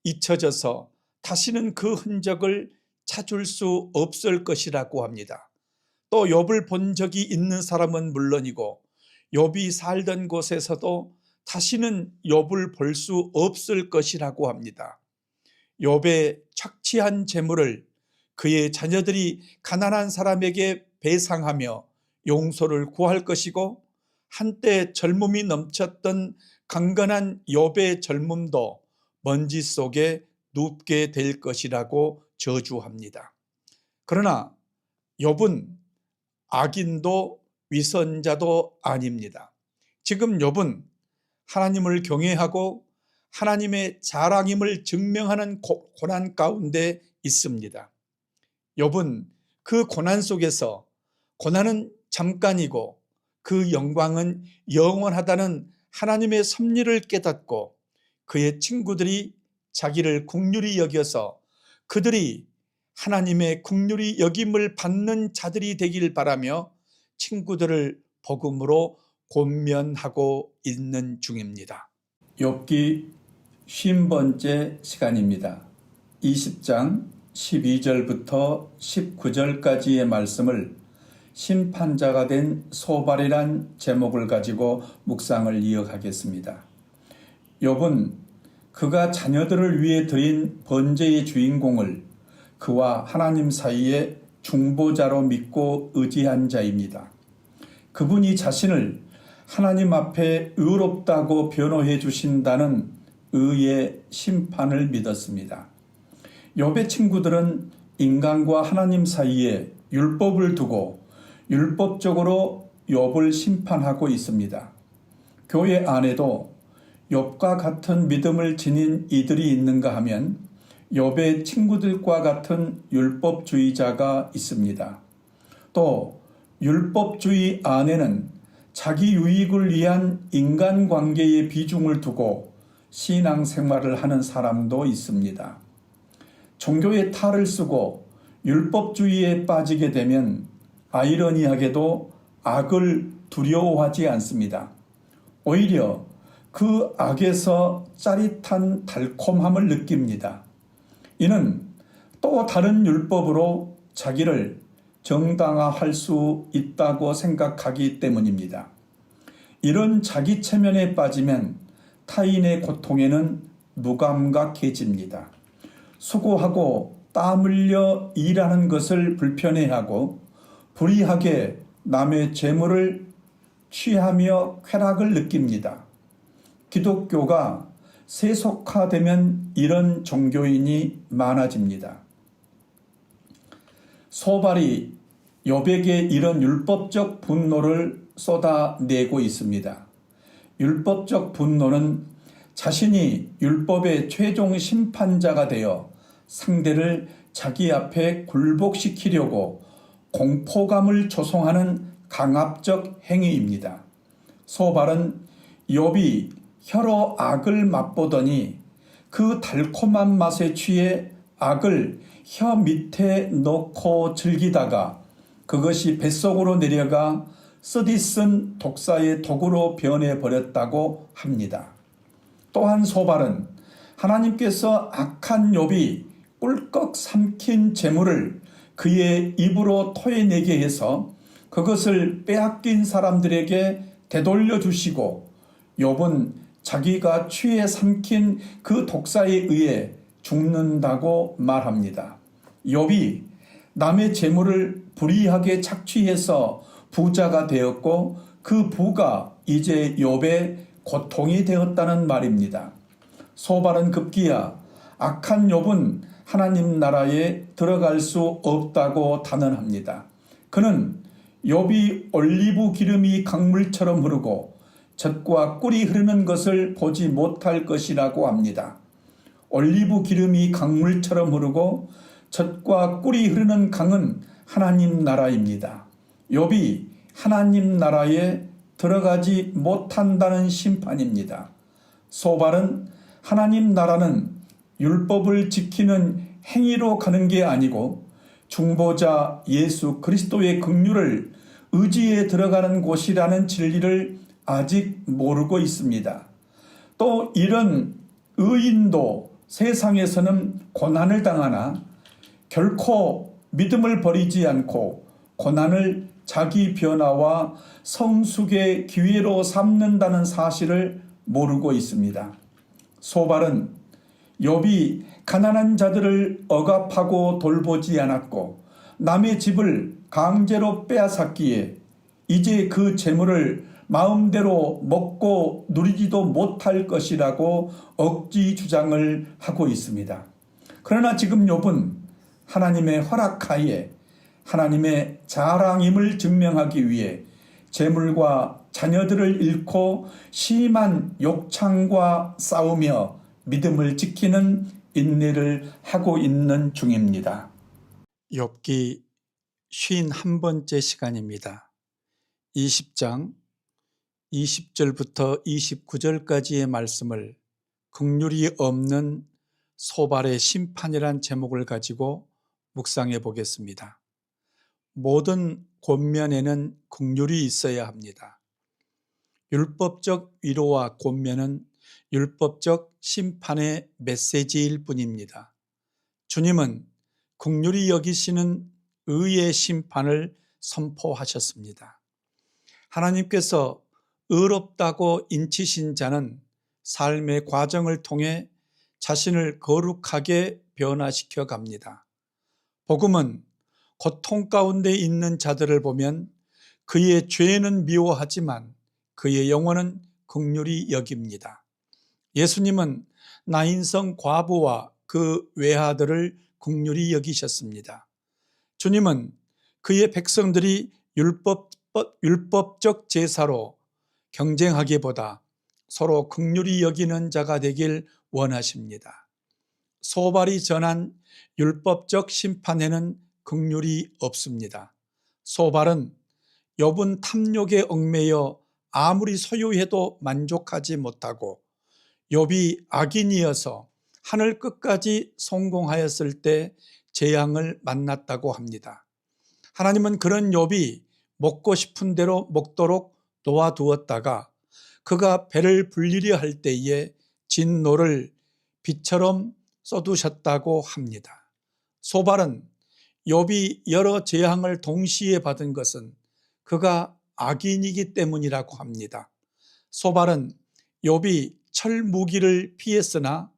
잊혀져서 다시는 그 흔적을 찾을 수 없을 것이라고 합니다. 또 욥을 본 적이 있는 사람은 물론이고 욥이 살던 곳에서도 다시는 욥을 볼 수 없을 것이라고 합니다. 욥의 착취한 재물을 그의 자녀들이 가난한 사람에게 배상하며 용서를 구할 것이고 한때 젊음이 넘쳤던 강건한 욥의 젊음도 먼지 속에 눕게 될 것이라고 저주합니다. 그러나 욥은 악인도 위선자도 아닙니다. 지금 욥은 하나님을 경외하고 하나님의 자랑임을 증명하는 고난 가운데 있습니다. 욥은 그 고난 속에서 고난은 잠깐이고 그 영광은 영원하다는 하나님의 섭리를 깨닫고 그의 친구들이 자기를 긍휼히 여겨서 그들이 하나님의 긍휼히 여김을 받는 자들이 되길 바라며 친구들을 복음으로 권면하고 있는 중입니다. 욥기 50번째 시간입니다. 20장 12절부터 19절까지의 말씀을 심판자가 된 소발이란 제목을 가지고 묵상을 이어가겠습니다. 욥은 그가 자녀들을 위해 드린 번제의 주인공을 그와 하나님 사이에 중보자로 믿고 의지한 자입니다. 그분이 자신을 하나님 앞에 의롭다고 변호해 주신다는 의의 심판을 믿었습니다. 욥의 친구들은 인간과 하나님 사이에 율법을 두고 율법적으로 욥을 심판하고 있습니다. 교회 안에도 욥과 같은 믿음을 지닌 이들이 있는가 하면 욥의 친구들과 같은 율법주의자가 있습니다. 또 율법주의 안에는 자기 유익을 위한 인간관계의 비중을 두고 신앙생활을 하는 사람도 있습니다. 종교의 탈을 쓰고 율법주의에 빠지게 되면 아이러니하게도 악을 두려워하지 않습니다. 오히려 그 악에서 짜릿한 달콤함을 느낍니다. 이는 또 다른 율법으로 자기를 정당화할 수 있다고 생각하기 때문입니다. 이런 자기 체면에 빠지면 타인의 고통에는 무감각해집니다. 수고하고 땀 흘려 일하는 것을 불편해하고 불의하게 남의 재물을 취하며 쾌락을 느낍니다. 기독교가 세속화되면 이런 종교인이 많아집니다. 소발이 욥에게 이런 율법적 분노를 쏟아내고 있습니다. 율법적 분노는 자신이 율법의 최종 심판자가 되어 상대를 자기 앞에 굴복시키려고 공포감을 조성하는 강압적 행위입니다. 소발은 욥이 혀로 악을 맛보더니 그 달콤한 맛에 취해 악을 혀 밑에 넣고 즐기다가 그것이 뱃속으로 내려가 쓰디쓴 독사의 독으로 변해버렸다고 합니다. 또한 소발은 하나님께서 악한 욥이 꿀꺽 삼킨 재물을 그의 입으로 토해내게 해서 그것을 빼앗긴 사람들에게 되돌려 주시고 욥은 자기가 취해 삼킨 그 독사에 의해 죽는다고 말합니다. 욥이 남의 재물을 불의하게 착취해서 부자가 되었고 그 부가 이제 욥의 고통이 되었다는 말입니다. 소발은 급기야 악한 욥은 하나님 나라에 들어갈 수 없다고 단언합니다. 그는 욥이 올리브 기름이 강물처럼 흐르고 젖과 꿀이 흐르는 것을 보지 못할 것이라고 합니다. 올리브 기름이 강물처럼 흐르고 젖과 꿀이 흐르는 강은 하나님 나라입니다. 욥이 하나님 나라에 들어가지 못한다는 심판입니다. 소발은 하나님 나라는 율법을 지키는 행위로 가는 게 아니고 중보자 예수 그리스도의 긍휼을 의지에 들어가는 곳이라는 진리를 아직 모르고 있습니다. 또 이런 의인도 세상에서는 고난을 당하나 결코 믿음을 버리지 않고 고난을 자기 변화와 성숙의 기회로 삼는다는 사실을 모르고 있습니다. 소발은 욥이 가난한 자들을 억압하고 돌보지 않았고 남의 집을 강제로 빼앗았기에 이제 그 재물을 마음대로 먹고 누리지도 못할 것이라고 억지 주장을 하고 있습니다. 그러나 지금 욥은 하나님의 허락하에 하나님의 자랑임을 증명하기 위해 재물과 자녀들을 잃고 심한 욕창과 싸우며 믿음을 지키는 인내를 하고 있는 중입니다. 욥기 51번째 시간입니다. 20장 20절부터 29절까지의 말씀을 긍휼이 없는 소발의 심판이란 제목을 가지고 묵상해 보겠습니다. 모든 권면에는 긍휼이 있어야 합니다. 율법적 위로와 권면은 율법적 심판의 메시지일 뿐입니다. 주님은 긍휼히 여기시는 의의 심판을 선포하셨습니다. 하나님께서 의롭다고 인치신 자는 삶의 과정을 통해 자신을 거룩하게 변화시켜 갑니다. 복음은 고통 가운데 있는 자들을 보면 그의 죄는 미워하지만 그의 영혼은 긍휼히 여깁니다. 예수님은 나인성 과부와 그 외아들을 긍휼히 여기셨습니다. 주님은 그의 백성들이 율법적 제사로 경쟁하기보다 서로 긍휼히 여기는 자가 되길 원하십니다. 소발이 전한 율법적 심판에는 긍휼이 없습니다. 소발은 욥은 탐욕에 얽매여 아무리 소유해도 만족하지 못하고 욥이 악인이어서 하늘 끝까지 성공하였을 때 재앙을 만났다고 합니다. 하나님은 그런 욥이 먹고 싶은 대로 먹도록 놓아두었다가 그가 배를 불리려 할 때에 진노를 비처럼 쏟으셨다고 합니다. 소발은 욥이 여러 재앙을 동시에 받은 것은 그가 악인이기 때문이라고 합니다. 소발은 욥이 철무기를 피했으나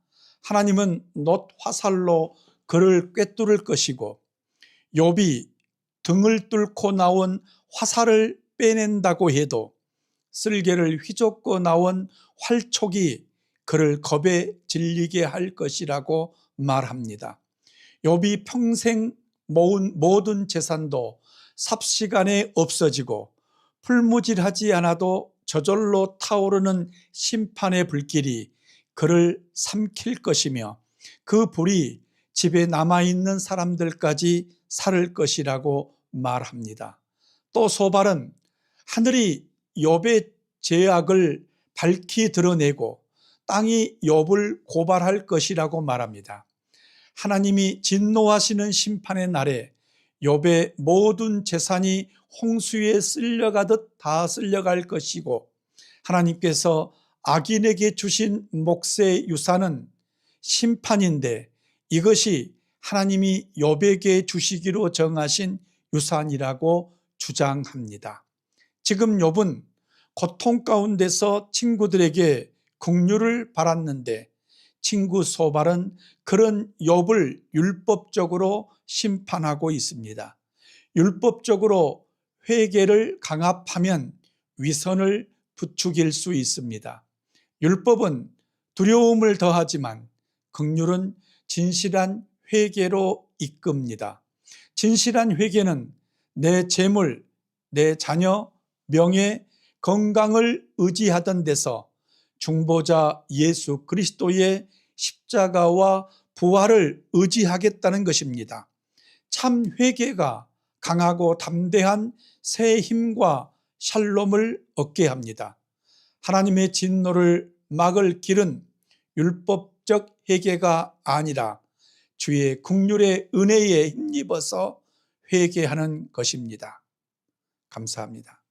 하나님은 놋 화살로 그를 꿰뚫을 것이고 욥이 등을 뚫고 나온 화살을 빼낸다고 해도 쓸개를 휘젓고 나온 활촉이 그를 겁에 질리게 할 것이라고 말합니다. 욥이 평생 모은 모든 재산도 삽시간에 없어지고 풀무질하지 않아도 저절로 타오르는 심판의 불길이 그를 삼킬 것이며 그 불이 집에 남아있는 사람들까지 살을 것이라고 말합니다. 또 소발은 하늘이 욥의 죄악을 밝히 드러내고 땅이 욥을 고발할 것이라고 말합니다. 하나님이 진노하시는 심판의 날에 욥의 모든 재산이 홍수에 쓸려가듯 다 쓸려갈 것이고 하나님께서 악인에게 주신 몫의 유산은 심판인데 이것이 하나님이 욥에게 주시기로 정하신 유산이라고 주장합니다. 지금 욥은 고통 가운데서 친구들에게 긍휼을 바랐는데 친구 소발은 그런 욥을 율법적으로 심판하고 있습니다. 율법적으로 회개를 강압하면 위선을 부추길 수 있습니다. 율법은 두려움을 더하지만 긍휼은 진실한 회개로 이끕니다. 진실한 회개는 내 재물, 내 자녀, 명예, 건강을 의지하던 데서 중보자 예수 그리스도의 십자가와 부활을 의지하겠다는 것입니다. 참 회개가 강하고 담대한 새 힘과 샬롬을 얻게 합니다. 하나님의 진노를 막을 길은 율법적 회개가 아니라 주의 긍휼의 은혜에 힘입어서 회개하는 것입니다. 감사합니다.